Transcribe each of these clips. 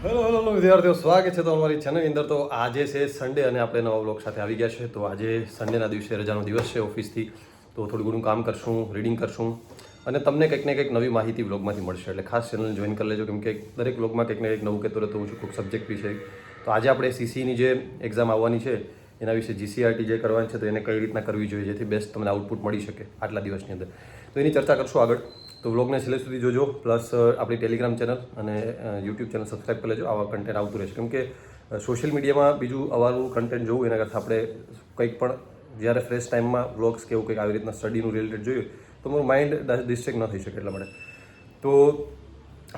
Hello વિદ્યાર્થીઓ, સ્વાગત છે તો અમારી ચેનલની અંદર. તો આજે છે સન્ડે અને આપણે નવા બ્લોગ સાથે આવી ગયા છે. તો આજે સન્ડેના દિવસે રજાનો દિવસ છે ઓફિસથી, તો થોડું ઘણું કામ કરશું, રીડિંગ કરશું અને તમને કંઈક ને કંઈક નવી માહિતી બ્લોગમાંથી મળશે. એટલે ખાસ ચેનલ જોઈન કરી લેજો, કેમ કે દરેક બ્લોગમાં કંઈક ને કંઈક નવું કહેતો રહેતો હોઉં છું, ખૂબ સબ્જેક્ટ વિશે. તો આજે આપણે સીસીની જે એક્ઝામ આવવાની છે એના વિશે જીસીઆરટી જે કરવાની છે તો એને કઈ રીતના કરવી જોઈએ જેથી બેસ્ટ તમને આઉટપુટ મળી શકે આટલા દિવસની અંદર, તો એની ચર્ચા કરશું આગળ. તો વ્લોગને છેલ્લે સુધી જોજો, પ્લસ આપણી ટેલિગ્રામ ચેનલ અને યુટ્યુબ ચેનલ સબસ્ક્રાઈબ કરી લેજો. આવા કન્ટેન્ટ આવતું રહેશે, કેમ કે સોશિયલ મીડિયામાં બીજું અવારું કન્ટેન્ટ જોવું એના કરતાં આપણે કંઈક પણ જ્યારે ફ્રેશ ટાઈમમાં વ્લોગ્સ કે એવું કંઈક આવી રીતના સ્ટડીનું રિલેટેડ જોઈએ તો મારું માઇન્ડ ડિસ્ટ્રેક્ટ ન થઈ શકે એટલા માટે. તો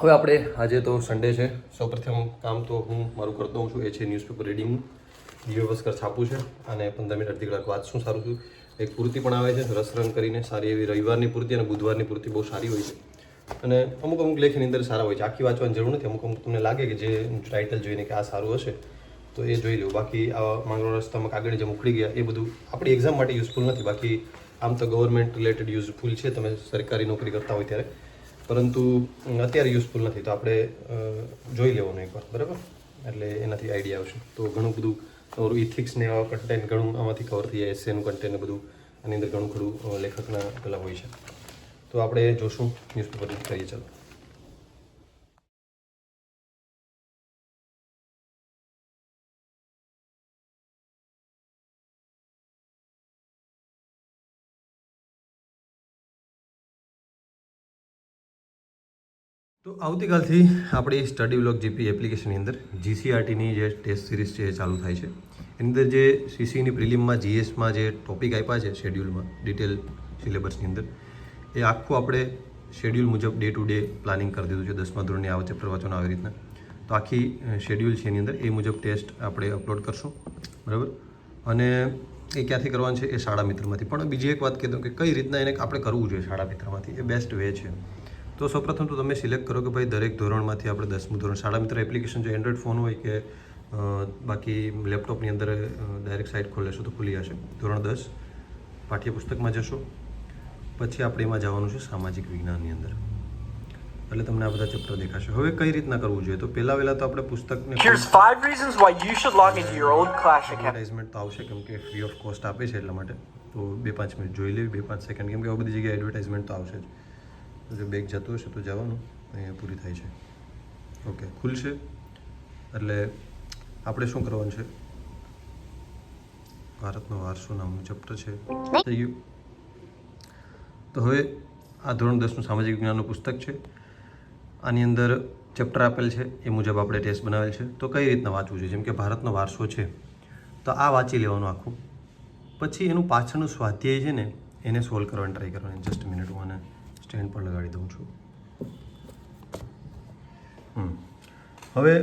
હવે આપણે આજે તો સન્ડે છે, સૌપ્રથમ કામ તો હું મારું કરતો હોઉં છું, એ છે ન્યૂઝપેપર રીડિંગનું. દિવ્ય ભાસ્કર છાપું છે અને 15 મિનિટ અડધી કલાક વાંચશું સારું છું. એક પૂર્તિ પણ આવે છે રસરંગ કરીને, સારી એવી રવિવારની પૂર્તિ અને બુધવારની પૂર્તિ બહુ સારી હોય છે. અને અમુક લેખની અંદર સારા હોય છે, આખી વાંચવાની જરૂર નથી. અમુક તમને લાગે કે જે ટાઇટલ જોઈને કે આ સારું હશે તો એ જોઈ લો. બાકી આવા માંગરોળ રસ્તામાં કાગળ જે ઉખડી ગયા એ બધું આપણી એક્ઝામ માટે યુઝફુલ નથી. બાકી આમ તો ગવર્મેન્ટ રિલેટેડ યુઝફુલ છે તમે સરકારી નોકરી કરતા હોય ત્યારે, પરંતુ અત્યારે યુઝફુલ નથી. તો આપણે જોઈ લેવાનું એકવાર, બરાબર? એટલે એનાથી આઈડિયા આવશે. તો ઘણું બધું તમારું ઇથિક્સ ને આવા કન્ટેન્ટ ઘણું આમાંથી કવર થઈ જાય, એસેનું કન્ટેન્ટ ને બધું આની અંદર ઘણું ખરું લેખકના પેલા હોય છે. તો આપણે જોશું ન્યૂઝપેપર કરીએ. ચાલો. તો આવતીકાલથી આપણી સ્ટડી બ્લોક જીપી એપ્લિકેશનની અંદર જીસીઆરટીની જે ટેસ્ટ સિરીઝ છે એ ચાલુ થાય છે. એની અંદર જે સીસીની પ્રિલિમમાં જીએસમાં જે ટોપિક આપ્યા છે શેડ્યુલમાં ડિટેલ સિલેબસની અંદર, એ આખું આપણે શેડ્યુલ મુજબ ડે ટુ ડે પ્લાનિંગ કરી દીધું છે. 10મા ધોરણની આવા ચેપ્ટર વાંચવાનું આવી રીતના. તો આખી શેડ્યુલ છે એની અંદર, એ મુજબ ટેસ્ટ આપણે અપલોડ કરશું, બરાબર? અને એ ક્યાંથી કરવાનું છે? એ શાળા મિત્રમાંથી. પણ બીજી એક વાત કહી દઉં કે કઈ રીતના એને આપણે કરવું જોઈએ શાળા મિત્રમાંથી, એ બેસ્ટ વે છે. તો સૌપ્રથમ તો તમે સિલેક્ટ કરો કે ભાઈ દરેક ધોરણમાંથી આપણે 10મું ધોરણ શાળા મિત્ર એપ્લિકેશન, જો એન્ડ્રોઈડ ફોન હોય કે બાકી લેપટોપની અંદર ડાયરેક્ટ સાઇટ ખોલેશો તો ખુલી જશે. ધોરણ 10 પાઠ્યપુસ્તકમાં જશો, પછી આપણે એમાં જવાનું છે સામાજિક વિજ્ઞાનની અંદર, એટલે તમને આ બધા ચેપ્ટર દેખાશે. હવે કઈ રીતના કરવું જોઈએ? તો પહેલા તો આપણે પુસ્તકને એડવર્ટાઇઝમેન્ટ તો આવશે, કેમ કે ફ્રી ઓફ કોસ્ટ આપે છે એટલા માટે. તો 2-5 મિનિટ જોઈ લેવી, 2-5 સેકન્ડ, કેમ કે આ બધી જગ્યાએ એડવર્ટાઇઝમેન્ટ તો આવશે જ. જો બેગ જતું હશે તો જવાનું, અહીંયા પૂરી થાય છે. ઓકે, ખુલશે એટલે આપણે શું કરવાનું છે? ભારતનો વારસો નામનું ચેપ્ટર છે થઈ ગયું. તો હવે આ ધોરણ 10નું સામાજિક વિજ્ઞાનનું પુસ્તક છે. આની અંદર ચેપ્ટર આપેલ છે, એ મુજબ આપણે ટેસ્ટ બનાવેલ છે. તો કઈ રીતના વાંચવું છે? જેમ કે ભારતનો વારસો છે તો આ વાંચી લેવાનું આખું. પછી એનું પાછળનું સ્વાધ્યાય છે ને એને સોલ્વ કરવાની ટ્રાય કરવાની. જસ્ટ મિનિટ, હું આને સ્ટેન્ડ પર લગાડી દઉં છું. હવે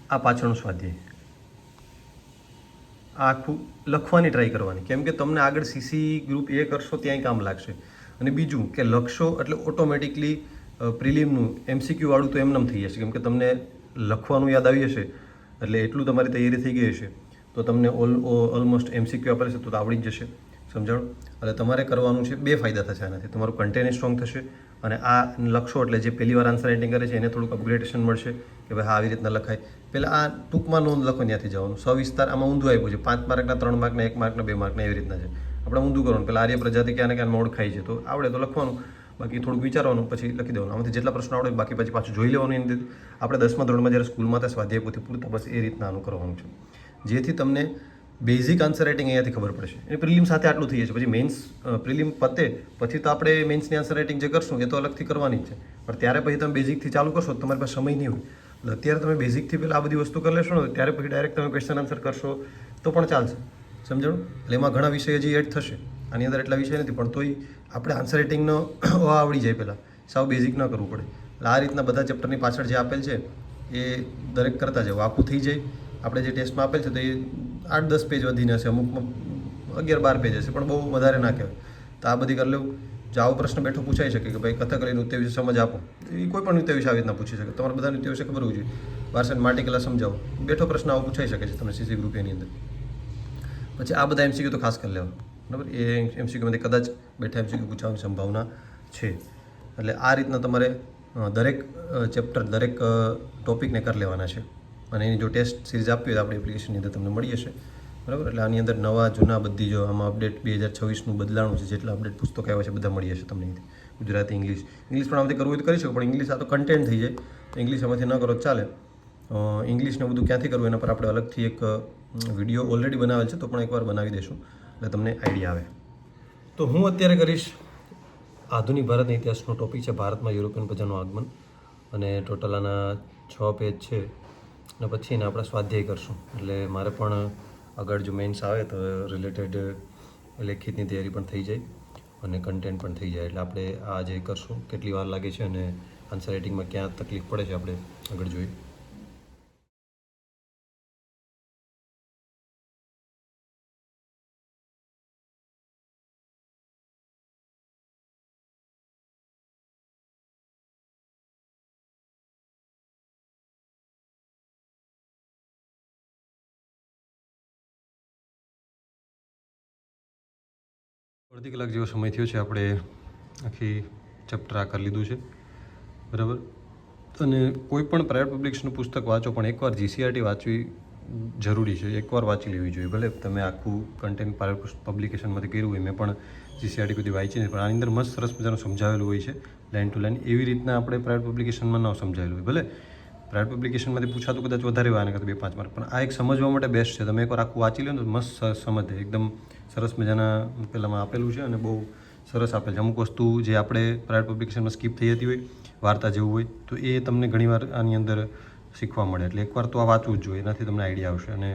આ પાછળનું સ્વાધ્યાય આ આખું લખવાની ટ્રાય કરવાની, કેમ કે તમને આગળ સીસી ગ્રુપ એ કરશો ત્યાંય કામ લાગશે. અને બીજું કે લખશો એટલે ઓટોમેટિકલી પ્રિલિમનું એમસીક્યુ વાળું તો એમનેમ થઈ જશે, કેમ કે તમને લખવાનું યાદ આવી જશે એટલે એટલું તમારી તૈયારી થઈ ગઈ હશે તો તમને ઓલમોસ્ટ એમસીક્યુ આપેલ છે તો આવડી જ જશે. સમજાણું? એટલે તમારે કરવાનું છે, 2 ફાયદા થશે આનાથી. તમારું કન્ટેન્ટ સ્ટ્રોંગ થશે અને આ લખશો એટલે જે પહેલી વાર આન્સર રાઇટિંગ કરે છે એને થોડુંક અપગ્રેડેશન મળશે કે ભાઈ હા આવી રીતના લખાય. પહેલાં આ ટૂંકમાં નોંધ લખો, ત્યાંથી જવાનું. સવિસ્તાર આમાં ઊંધું આપ્યું છે, 5 માર્કના 3 માર્કના 1 માર્કના 2 માર્કના એવી રીતના છે. આપણે ઊંધું કરવાનું. પહેલાં આર્ય પ્રજાતિ ક્યાં ને ક્યાં ઓળખાય છે તો આવડે તો લખવાનું, બાકી થોડુંક વિચારવાનું, પછી લખી દેવાનું. આમાંથી જેટલા પ્રશ્નો આવડે બાકી પછી પાછું જોઈ લેવાનું. એની અંદર આપણે 10મા ધોરણમાં જ્યારે સ્કૂલમાં હતા સ્વાધ્યાય પોથી પૂરતા, બસ એ રીતના આનું કરવાનું છે, જેથી તમને બેઝિક આન્સર રાઇટિંગ અહીંયાથી ખબર પડશે. એ પ્રિલિમ સાથે આટલું થઈ જશે. પછી મેન્સ પ્રિલિમ પતે પછી તો આપણે મેન્સની આન્સર રાઇટિંગ જે કરશું એ તો અલગથી કરવાની જ છે, પણ ત્યારે પછી તમે બેઝિકથી ચાલુ કરશો તો તમારી પાસે સમય નહીં હોય. એટલે અત્યારે તમે બેઝિકથી પહેલાં આ બધી વસ્તુ કરી લેશો ને ત્યારે પછી ડાયરેક્ટ તમે ક્વેશ્ચન આન્સર કરશો તો પણ ચાલશે. સમજાણું? એટલે એમાં ઘણા વિષય હજી એડ થશે. આની અંદર એટલા વિષય નથી, પણ તોય આપણે આન્સર રાઇટિંગનો આવડી જાય પહેલાં, સાવ બેઝિક ન કરવું પડે. એટલે આ રીતના બધા ચેપ્ટરની પાછળ જે આપેલ છે એ દરેક કરતા જવું, આખું થઈ જાય. આપણે જે ટેસ્ટમાં આપેલ છે તો એ 8-10 પેજ વધીને હશે, અમુકમાં 11-12 પેજ હશે, પણ બહુ વધારે ના કહેવાય. તો આ બધી કરી લેવું. જો આવો પ્રશ્ન બેઠો પૂછાઈ શકે કે ભાઈ કથકલી નૃત્ય વિશે સમજ આપો, એ કોઈ પણ નૃત્ય વિશે આવી રીતના પૂછી શકે. તમારે બધા નૃત્ય વિશે ખબર હોવી જોઈએ. વારસાની માટી કલા સમજાવો, બેઠો પ્રશ્ન આવો પૂછાઈ શકે છે તમને સીસી ગ્રુપ એની અંદર. પછી આ બધા એમસીક્યુ તો ખાસ કરી લેવા, બરાબર? એ એમસીક્યુમાંથી કદાચ બેઠા એમસીક્યુ પૂછવાની સંભાવના છે. એટલે આ રીતના તમારે દરેક ચેપ્ટર દરેક ટોપિકને કરી લેવાના છે અને એની જો ટેસ્ટ સિરીઝ આપવી હોય તો આપણી એપ્લિકેશનની અંદર તમને મળી જશે, બરાબર. એટલે આની અંદર નવા જૂના બધી જો આમાં અપડેટ 2026નું બદલાણું છે, જેટલા અપડેટ પુસ્તકો આવ્યા છે બધા મળી જશે તમને. ગુજરાતી, ઇંગ્લિશ પણ આમાંથી કરવું હોય તો કરી શકો, પણ ઇંગ્લિશ આ તો કન્ટેન્ટ થઈ જાય, ઇંગ્લિશ આમાંથી ન કરો ચાલે. ઇંગ્લિશને બધું ક્યાંથી કરવું એના પર આપણે અલગથી એક વિડીયો ઓલરેડી બનાવેલ છે, તો પણ એકવાર બનાવી દઈશું એટલે તમને આઈડિયા આવે. તો હું અત્યારે કરીશ આધુનિક ભારતના ઇતિહાસનો ટોપિક છે ભારતમાં યુરોપિયન પ્રજાનું આગમન, અને ટોટલ આના 6 પેજ છે અને પછી એને આપણે સ્વાધ્યાય કરશું. એટલે મારે પણ આગળ જો મેન્સ આવે તો રિલેટેડ લેખિતની તૈયારી પણ થઈ જાય અને કન્ટેન્ટ પણ થઈ જાય. એટલે આપણે આ જે કરશું કેટલી વાર લાગે છે અને આન્સર રાઇટિંગમાં ક્યાં તકલીફ પડે છે આપણે આગળ જોઈએ. અડધી કલાક જેવો સમય થયો છે, આપણે આખી ચેપ્ટર આ કરી લીધું છે, બરાબર. અને કોઈ પણ પ્રાઇવેટ પબ્લિકેશનનું પુસ્તક વાંચો પણ એકવાર જીસીઆરટી વાંચવી જરૂરી છે, એકવાર વાંચી લેવી જોઈએ. ભલે તમે આખું કન્ટેન્ટ પ્રાઇવેટ પબ્લિકેશનમાંથી કર્યું હોય, મેં પણ જીસીઆરટી બધી વાંચી નથી, પણ આની અંદર મસ્ત સરસ મજાનું સમજાવેલું હોય છે લાઇન ટુ લાઇન. એવી રીતના આપણે પ્રાઇવેટ પબ્લિકેશનમાં ન સમજાવેલું હોય. ભલે પ્રાઇવેટ પબ્લિકેશનમાંથી પૂછાતું કદાચ વધારે હોય આને કરતાં 2-5 માર્ક, પણ આ એક સમજવા માટે બેસ્ટ છે. તમે એકવાર આખું વાંચી લો ને તો મસ્ત સમજે, એકદમ સરસ મજાના પેલામાં આપેલું છે અને બહુ સરસ આપેલ છે. અમુક વસ્તુ જે આપણે પ્રાઇવેટ પબ્લિકેશનમાં સ્કીપ થઈ જતી હોય, વાર્તા જેવું હોય, તો એ તમને ઘણીવાર આની અંદર શીખવા મળે. એટલે એકવાર તો આ વાંચવું જ જોઈએ, એનાથી તમને આઈડિયા આવશે અને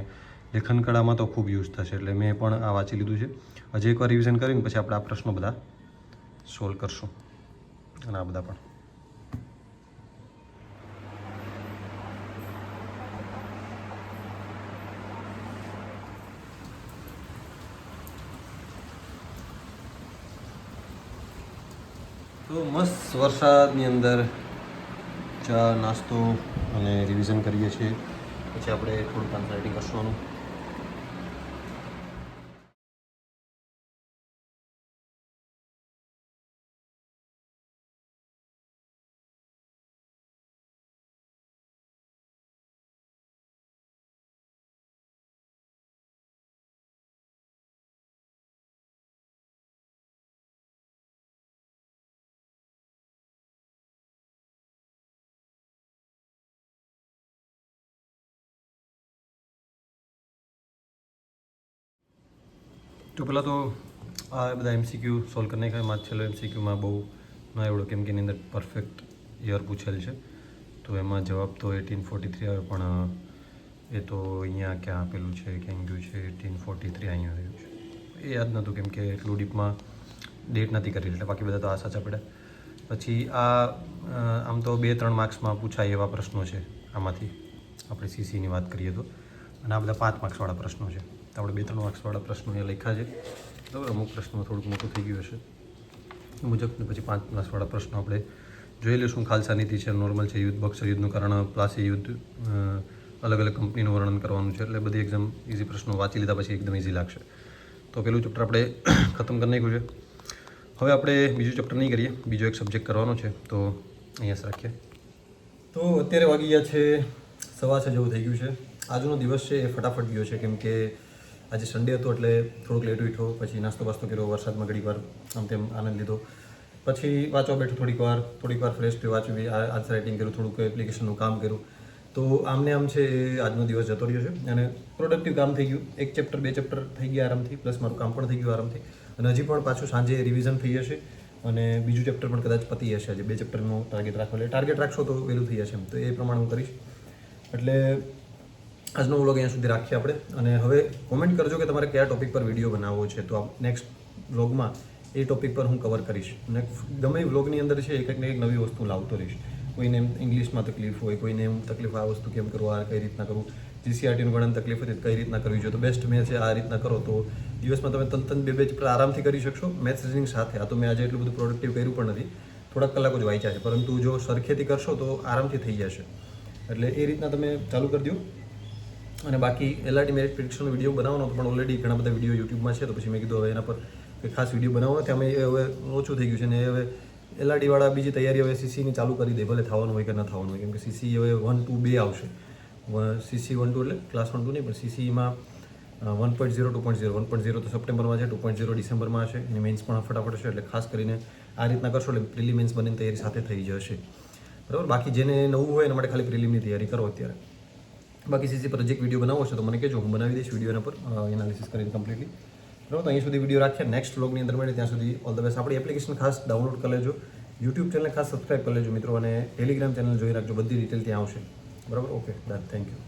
લેખન કળામાં તો ખૂબ યુઝ થશે. એટલે મેં પણ આ વાંચી લીધું છે. હજી એકવાર રિવિઝન કરીને પછી આપણે આ પ્રશ્નો બધા સોલ્વ કરશું અને આ બધા પણ. તો મસ્ત વરસાદની અંદર ચા નાસ્તો અને રિવિઝન કરીએ છીએ, પછી આપણે થોડુંક આન્સર રાઇટિંગ કરશું. તો પહેલાં તો આ બધા એમસીક્યુ સોલ્વ કરી નાખ્યા. એમાં છેલ્લો એમસીક્યુમાં બહુ ના એવડો, કેમ કે એની અંદર પરફેક્ટ યર પૂછેલ છે, તો એમાં જવાબ તો 1843 આવે, પણ એ તો અહીંયા ક્યાં આપેલું છે, ક્યાં ગયું છે 1843 અહીંયા આવ્યું છે, એ યાદ નહોતું કેમ કે એટલું ડીપમાં ડેટ નથી કરી, એટલે બાકી બધા તો આ સાચા પડ્યા. પછી આ આમ તો 2-3 માર્ક્સમાં પૂછાય એવા પ્રશ્નો છે આમાંથી, આપણે સીસીની વાત કરીએ તો, અને આ બધા 5 માર્ક્સવાળા પ્રશ્નો છે. તો આપણે 2-3 માર્ક્સવાળા પ્રશ્નો અહીંયા લખ્યા છે, બરાબર. અમુક પ્રશ્નમાં થોડુંક મોટું થઈ ગયું હશે એ મુજબ. પછી 5 માર્ક્સવાળા પ્રશ્નો આપણે જોઈ લઈશું. ખાલસા નીતિ છે, નોર્મલ છે, યુદ્ધ, બક્સર યુદ્ધનું કારણ, પ્લાસી યુદ્ધ, અલગ અલગ કંપનીનું વર્ણન કરવાનું છે. એટલે બધી એક્ઝામ ઇઝી પ્રશ્નો વાંચી લીધા પછી એકદમ ઇઝી લાગશે. તો પેલું ચેપ્ટર આપણે ખતમ કરી નાખ્યું છે. હવે આપણે બીજું ચેપ્ટર નહીં કરીએ, બીજો એક સબ્જેક્ટ કરવાનો છે, તો અહીંયા જ રાખીએ. તો અત્યારે વાગી ગયા છે 6:15 જેવું થઈ ગયું છે. આજનો દિવસ છે એ ફટાફટ ગયો છે, કેમ કે આજે સન્ડે હતો એટલે થોડુંક લેટ ઉઠ્યો, પછી નાસ્તો બાસ્તો કર્યો, વરસાદમાં ઘડીક વાર આમ તેમ આનંદ લીધો, પછી વાંચવા બેઠો થોડીક વાર ફ્રેશ થયો, વાંચ્યું, આન્સર રાઇટિંગ કર્યું, થોડુંક એપ્લિકેશનનું કામ કર્યું. તો આમને આમ છે એ આજનો દિવસ જતો રહ્યો છે અને પ્રોડક્ટિવ કામ થઈ ગયું. 1 ચેપ્ટર 2 ચેપ્ટર થઈ ગયા આરામથી, પ્લસ મારું કામ પણ થઈ ગયું આરામથી. અને હજી પણ પાછું સાંજે રિવિઝન થઈ જશે અને બીજું ચેપ્ટર પણ કદાચ પતી જશે. આજે 2 ચેપ્ટરનો ટાર્ગેટ રાખો, એટલે ટાર્ગેટ રાખશો તો વહેલું થઈ જશે એમ, તો એ પ્રમાણે હું કરીશ. એટલે આજનો વ્લોગ અહીંયા સુધી રાખીએ આપણે. અને હવે કોમેન્ટ કરજો કે તમારે કયા ટોપિક પર વિડીયો બનાવવો છે, તો આ નેક્સ્ટ વ્લોગમાં એ ટોપિક પર હું કવર કરીશ. અને ગમે વ્લોગની અંદર છે એક ને એક નવી વસ્તુ લાવતો રહીશ. કોઈને ઇંગ્લિશમાં તકલીફ હોય, કોઈને એમ તકલીફ, આ વસ્તુ કેમ કરવું, આ કઈ રીતના કરવું, જીસીઆરટીનું ગણન તકલીફ હતી કઈ રીતના કરવી જોઈએ, તો બેસ્ટ મેં છે આ રીતના કરો તો દિવસમાં તમે 3-3, 2-2 ચેપ્ટર આરામથી કરી શકશો મેથ્સ રીઝનિંગ સાથે. આ તો મેં આજે એટલું બધું પ્રોડક્ટિવ કર્યું પણ નથી, થોડાક કલાકો જ વાંચ્યા છે, પરંતુ જો સરખેથી કરશો તો આરામથી થઈ જશે. એટલે એ રીતના તમે ચાલુ કરી દો. અને બાકી એલઆરટી મેરિટ પ્રિડિક્શનનો વિડીયો બનાવવાનો પણ ઓલરેડી ઘણા બધા વિડીયો યુટ્યુબમાં છે, તો પછી મેં કીધું હવે એના પર કંઈ ખાસ વિડીયો બનાવવાનો નથી. અમે એ હવે ઓછું થઈ ગયું છે ને, એ હવે એલઆરડીવાળા બીજી તૈયારી હવે સીસીની ચાલુ કરી દે, ભલે થવાનું હોય કે ન થવાનું હોય, કેમ કે સીસી હવે 1, 2, 2 આવશે. સીસી 1, 2 એટલે ક્લાસ 1, 2 નહીં, પણ સીસીમાં 1.0, 2.0. 1.0 તો સપ્ટેમ્બરમાં છે, 2.0 ડિસેમ્બરમાં હશે, અને મેન્સ પણ ફટાફટ હશે. એટલે ખાસ કરીને આ રીતના કરશો એટલે પ્રિલિમિન્સ બંનેની તૈયારી સાથે થઈ જશે, બરાબર. બાકી જેને નવું હોય એના માટે ખાલી પ્રિલિમની તૈયારી કરો અત્યારે. બાકી સીસી પર જે વિડીયો બનાવો છો તો મને કહેજો, હું બનાવી દઈશ વિડીયો એના પર એનાલિસિસ કરીને કમ્પ્લીટલી, બરાબર. તો અહીં સુધી વિડીયો રાખીએ, નેક્સ્ટ વ્લોગની અંદર મળે ત્યાં સુધી ઓલ ધ બેસ્ટ. આપણી એપ્લિકેશન ખાસ ડાઉનલોડ કરી લેજો, યુટ્યુબ ચેનલ ખાસ સબસ્ક્રાઈબ કરી લેજો મિત્રો, અને ટેલિગ્રામ ચેનલ જોઈ રાખજો, બધી ડિટેલ ત્યાં આવશે, બરાબર. Okay, done, thank you.